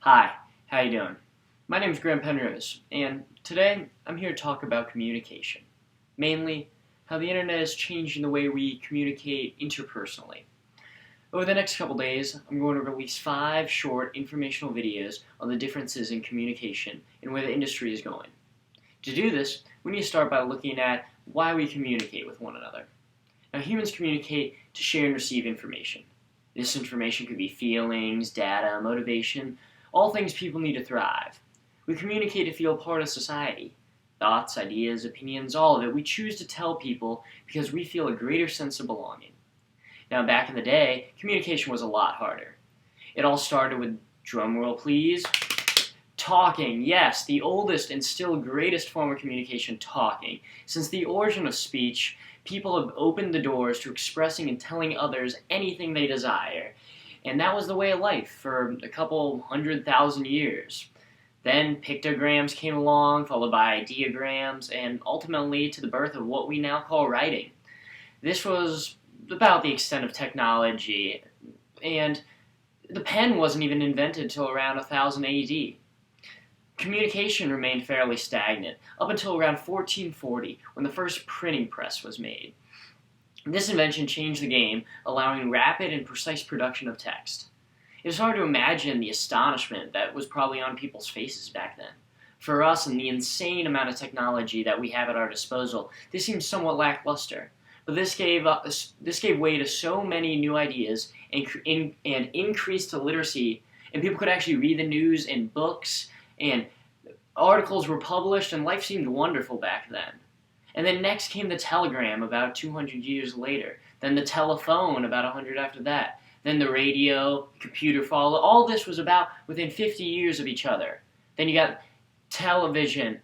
Hi, how you doing? My name is Penrose, and today I'm here to talk about communication. Mainly, how the internet is changing the way we communicate interpersonally. Over the next couple days, I'm going to release 5 short informational videos on the differences in communication and where the industry is going. To do this, we need to start by looking at why we communicate with one another. Now, humans communicate to share and receive information. This information could be feelings, data, motivation, all things people need to thrive. We communicate to feel part of society. Thoughts, ideas, opinions, all of it, we choose to tell people because we feel a greater sense of belonging. Now, back in the day, communication was a lot harder. It all started with, drumroll please, talking. Yes, the oldest and still greatest form of communication, talking. Since the origin of speech, people have opened the doors to expressing and telling others anything they desire. And that was the way of life for a couple 100,000 years. Then pictograms came along, followed by ideograms, and ultimately to the birth of what we now call writing. This was about the extent of technology, and the pen wasn't even invented until around 1000 AD. Communication remained fairly stagnant up until around 1440, when the first printing press was made. This invention changed the game, allowing rapid and precise production of text. It is hard to imagine the astonishment that was probably on people's faces back then. For us and the insane amount of technology that we have at our disposal, this seems somewhat lackluster. But this gave way to so many new ideas and increased the literacy, and people could actually read the news and books, and articles were published, and life seemed wonderful back then. And then next came the telegram about 200 years later. Then the telephone about 100 after that. Then the radio, computer followed. All this was about within 50 years of each other. Then you got television,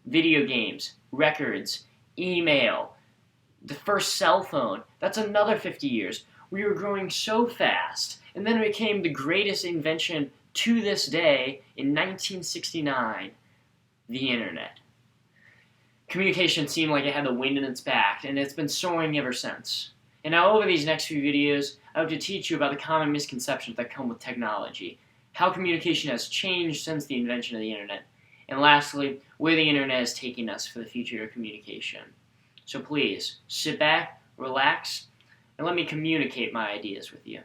video games, records, email, the first cell phone. That's another 50 years. We were growing so fast. And then it became the greatest invention to this day in 1969, the internet. Communication seemed like it had the wind in its back, and it's been soaring ever since. And now over these next few videos, I hope to teach you about the common misconceptions that come with technology, how communication has changed since the invention of the internet, and lastly, where the internet is taking us for the future of communication. So please, sit back, relax, and let me communicate my ideas with you.